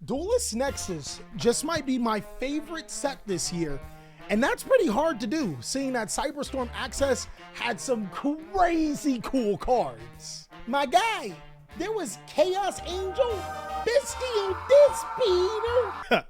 Duelist Nexus just might be my favorite set this year, and that's pretty hard to do, seeing that Cyberstorm Access had some crazy cool cards. My guy, there was Chaos Angel, Bestial Dispeter,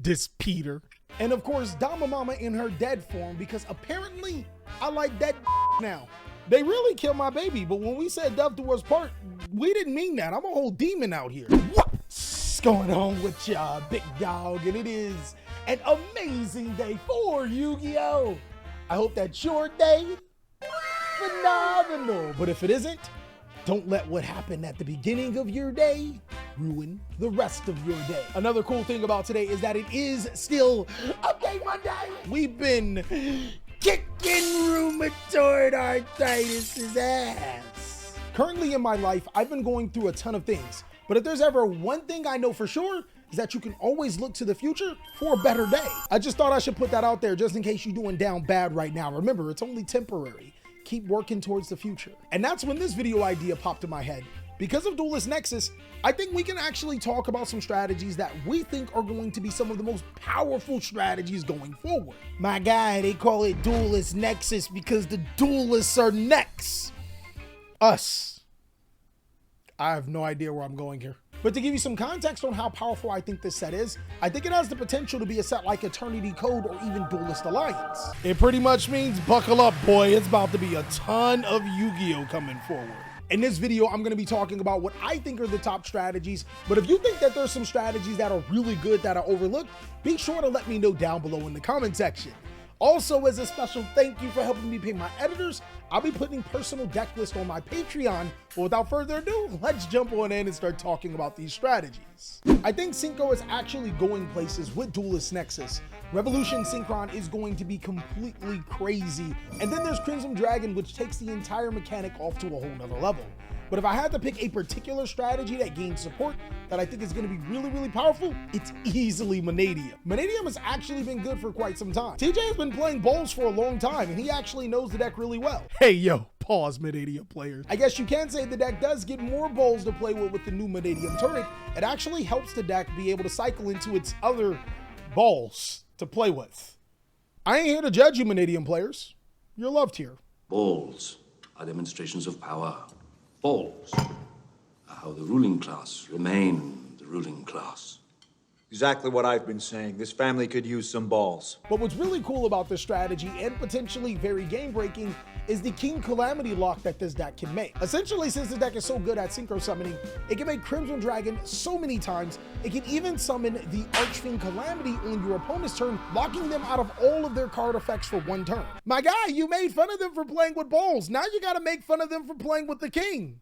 Dispeter, and of course Dama Mama in her dead form, because apparently I like that now. They really killed my baby, but when we said death do us part, we didn't mean that. I'm a whole demon out here. What's going on with ya, big dog? And it is an amazing day for Yu-Gi-Oh! I hope that's your day. Phenomenal. But if it isn't, don't let what happened at the beginning of your day ruin the rest of your day. Another cool thing about today is that it is still Update Monday. We've been kicking rheumatoid arthritis' ass. Currently in my life, I've been going through a ton of things, but if there's ever one thing I know for sure, is that you can always look to the future for a better day. I just thought I should put that out there just in case you're doing down bad right now. Remember, it's only temporary. Keep working towards the future. And that's when this video idea popped in my head. Because of Duelist Nexus, I think we can actually talk about some strategies that we think are going to be some of the most powerful strategies going forward. My guy, they call it Duelist Nexus because the duelists are next. Us. I have no idea where I'm going here. But to give you some context on how powerful I think this set is, I think it has the potential to be a set like Eternity Code or even Duelist Alliance. It pretty much means buckle up, boy. It's about to be a ton of Yu-Gi-Oh coming forward. In this video, I'm going to be talking about what I think are the top strategies, but if you think that there's some strategies that are really good that are overlooked, be sure to let me know down below in the comment section. Also, as a special thank you for helping me pay my editors, I'll be putting personal deck lists on my Patreon. But without further ado, let's jump on in and start talking about these strategies. I think Synchro is actually going places with Duelist Nexus. Revolution Synchron is going to be completely crazy. And then there's Crimson Dragon, which takes the entire mechanic off to a whole nother level. But if I had to pick a particular strategy that gains support that I think is going to be really, really powerful, it's easily Mannadium. Mannadium has actually been good for quite some time. TJ has been playing bowls for a long time, and he actually knows the deck really well. Hey, yo, pause, Mannadium players. I guess you can say the deck does get more bowls to play with the new Mannadium turret. It actually helps the deck be able to cycle into its other balls to play with. I ain't here to judge you, Mannadium players. You're loved here. Balls are demonstrations of power. Balls are how the ruling class remain the ruling class. Exactly what I've been saying. This family could use some balls. But what's really cool about this strategy, and potentially very game-breaking, is the King Calamity lock that this deck can make. Essentially, since the deck is so good at synchro summoning, it can make Crimson Dragon so many times, it can even summon the Archfiend Calamity on your opponent's turn, locking them out of all of their card effects for one turn. My guy, you made fun of them for playing with balls. Now you gotta make fun of them for playing with the King.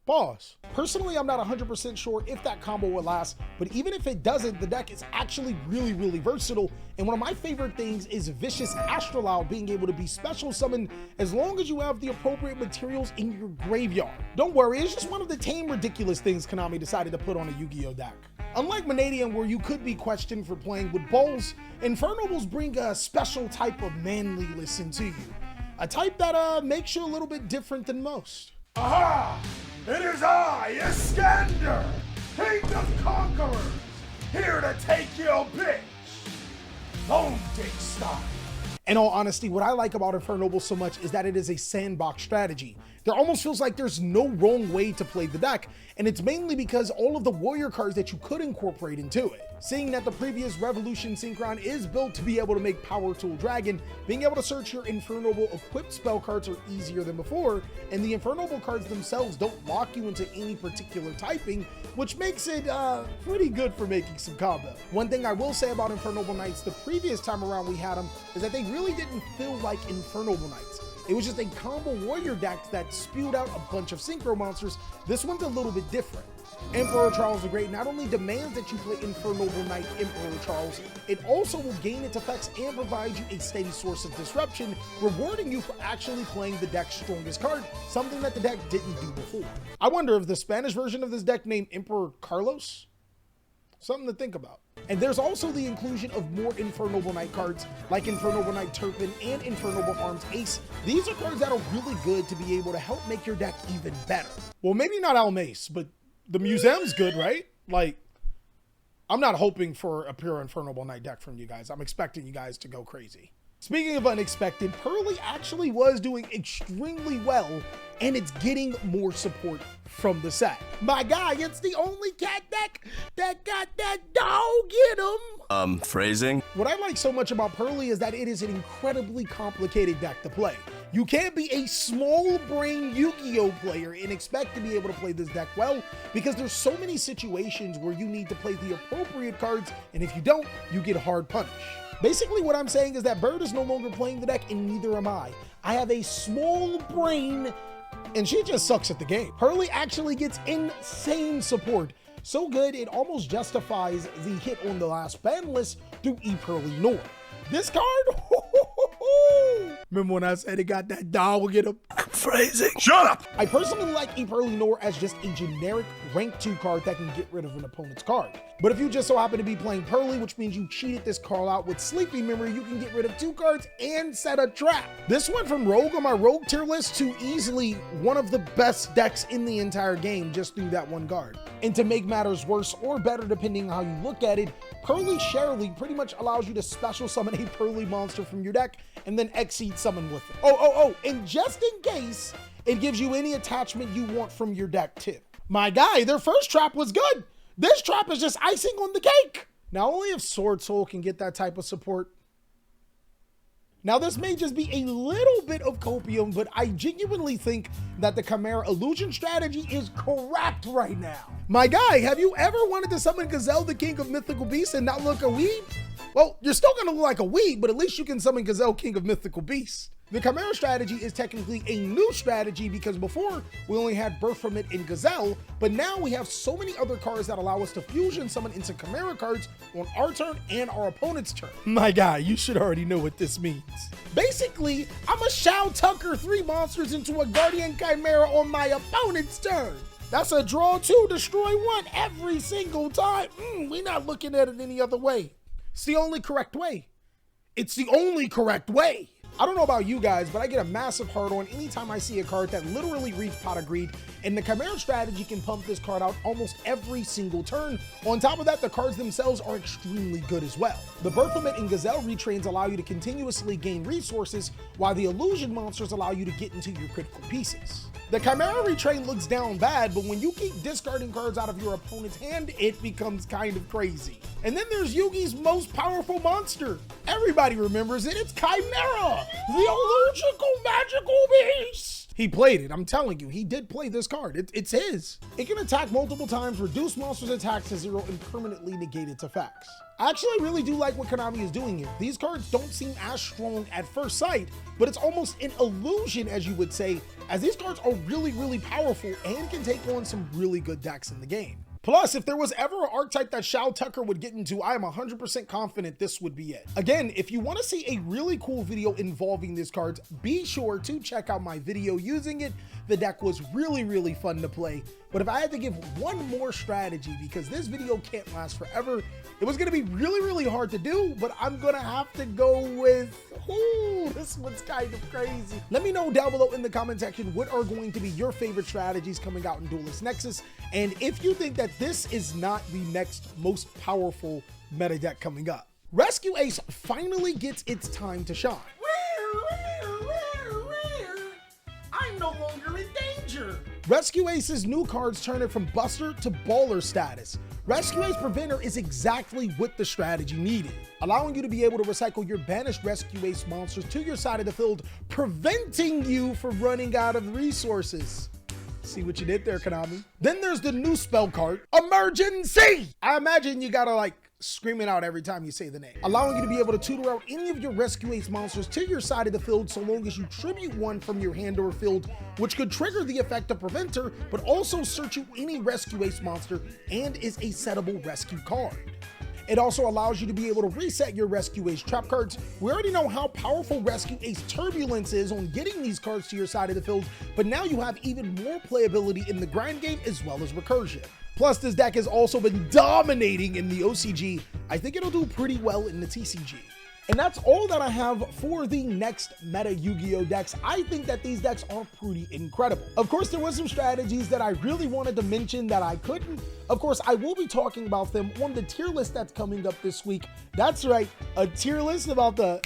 Pause. Personally, I'm not 100% sure if that combo will last, but even if it doesn't, the deck is actually really, really versatile. And one of my favorite things is Vicious Astrolabe being able to be special summoned as long as you have the appropriate materials in your graveyard. Don't worry, it's just one of the tame, ridiculous things Konami decided to put on a Yu-Gi-Oh deck. Unlike Mannadium, where you could be questioned for playing with bowls, Infernobles bring a special type of manliness into you. A type that makes you a little bit different than most. Aha! It is I, Iskander, King of Conquerors, here to take your bitch. Bone dick style. In all honesty, what I like about Infernoble so much is that it is a sandbox strategy. There almost feels like there's no wrong way to play the deck, and it's mainly because all of the warrior cards that you could incorporate into it. Seeing that the previous Revolution Synchron is built to be able to make Power Tool Dragon, being able to search your Infernoble equipped spell cards are easier than before, and the Infernoble cards themselves don't lock you into any particular typing, which makes it pretty good for making some combo. One thing I will say about Infernoble Knights the previous time around we had them is that they really didn't feel like Infernoble Knights. It was just a combo warrior deck that spewed out a bunch of synchro monsters. This one's a little bit different. Emperor Charles the Great not only demands that you play Infernoble Knight Emperor Charles, it also will gain its effects and provide you a steady source of disruption, rewarding you for actually playing the deck's strongest card, something that the deck didn't do before. I wonder if the Spanish version of this deck named Emperor Carlos? Something to think about. And there's also the inclusion of more Infernoble Knight cards like Infernoble Knight Turpin and Infernoble Arms Ace. These are cards that are really good to be able to help make your deck even better. Well, maybe not Almace, but the museum's good, right? Like, I'm not hoping for a pure Infernoble Knight deck from you guys. I'm expecting you guys to go crazy. Speaking of unexpected, Purrely actually was doing extremely well, and it's getting more support from the set. My guy, it's the only cat deck that got that dog in him. Phrasing? What I like so much about Purrely is that it is an incredibly complicated deck to play. You can't be a small brain Yu-Gi-Oh player and expect to be able to play this deck well, because there's so many situations where you need to play the appropriate cards, and if you don't, you get hard punished. Basically, what I'm saying is that Bird is no longer playing the deck, and neither am I. I have a small brain, and she just sucks at the game. Purrely actually gets insane support. So good, it almost justifies the hit on the last ban list through Purrely Nor. This card, remember when I said it got that dog in him? Phrasing. Shut up! I personally like Purrely Nor as just a generic rank 2 card that can get rid of an opponent's card. But if you just so happen to be playing Purrely, which means you cheated this card out with Sleepy Memory, you can get rid of 2 cards and set a trap. This went from Rogue on my Rogue tier list to easily one of the best decks in the entire game just through that one card. And to make matters worse or better depending on how you look at it, Purrely Sharely pretty much allows you to special summon a Purrely monster from your deck and then Exceed summon with it. And just in case, it gives you any attachment you want from your deck too. My guy, their first trap was good. This trap is just icing on the cake. Now, only if Sword Soul can get that type of support. Now, this may just be a little bit of copium, but I genuinely think that the Chimera illusion strategy is correct right now. My guy, have you ever wanted to summon Gazelle, the king of mythical beasts, and not look a weeb? Well, you're still gonna look like a weeb, but at least you can summon Gazelle, king of mythical beasts. The Chimera strategy is technically a new strategy because before we only had Baphomet and Gazelle, but now we have so many other cards that allow us to fusion summon into Chimera cards on our turn and our opponent's turn. My guy, you should already know what this means. Basically, I'm a Shao Tucker 3 monsters into a Guardian Chimera on my opponent's turn. That's a draw 2, destroy 1 every single time. We're not looking at it any other way. It's the only correct way. It's the only correct way. I don't know about you guys, but I get a massive hard on anytime I see a card that literally reads Pot of Greed, and the Chimera strategy can pump this card out almost every single turn. On top of that, the cards themselves are extremely good as well. The Baphomet and Gazelle retrains allow you to continuously gain resources, while the illusion monsters allow you to get into your critical pieces. The Chimera retrain looks down bad, but when you keep discarding cards out of your opponent's hand, it becomes kind of crazy. And then there's Yugi's most powerful monster. Everybody remembers it, it's Chimera, the illogical magical beast. He played it, I'm telling you, he did play this card, it's his. It can attack multiple times, reduce monsters' attacks to 0, and permanently negate its effects. I actually really do like what Konami is doing here. These cards don't seem as strong at first sight, but it's almost an illusion, as you would say, as these cards are really powerful and can take on some really good decks in the game. Plus, if there was ever an archetype that Shao Tucker would get into, I am 100% confident this would be it. Again, if you want to see a really cool video involving these cards, be sure to check out my video using it. The deck was really fun to play. But if I had to give one more strategy, because this video can't last forever, it was going to be really hard to do, but I'm going to have to go with, this one's kind of crazy. Let me know down below in the comment section what are going to be your favorite strategies coming out in Duelist Nexus, and if you think that this is not the next most powerful meta deck coming up. Rescue Ace finally gets its time to shine. I'm no longer in danger. Rescue Ace's new cards turn it from Buster to Baller status. Rescue Ace Preventer is exactly what the strategy needed, allowing you to be able to recycle your banished Rescue Ace monsters to your side of the field, preventing you from running out of resources. See what you did there, Konami? Then there's the new spell card, Emergency! I imagine you gotta like scream it out every time you say the name, allowing you to be able to tutor out any of your Rescue Ace monsters to your side of the field so long as you tribute one from your hand or field, which could trigger the effect of Preventer, but also search you any Rescue Ace monster and is a settable rescue card. It also allows you to be able to reset your Rescue Ace trap cards. We already know how powerful Rescue Ace Turbulence is on getting these cards to your side of the field, but now you have even more playability in the grind game as well as recursion. Plus, this deck has also been dominating in the OCG. I think it'll do pretty well in the TCG. And that's all that I have for the next Meta Yu-Gi-Oh decks. I think that these decks are pretty incredible. Of course, there was some strategies that I really wanted to mention that I couldn't. Of course, I will be talking about them on the tier list that's coming up this week. That's right, a tier list about the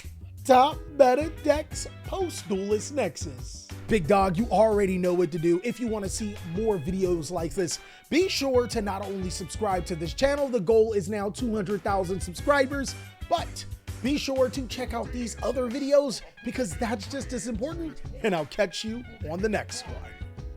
top meta decks post Duelist Nexus. Big dog, you already know what to do. If you want to see more videos like this, be sure to not only subscribe to this channel, the goal is now 200,000 subscribers, but be sure to check out these other videos because that's just as important, and I'll catch you on the next one.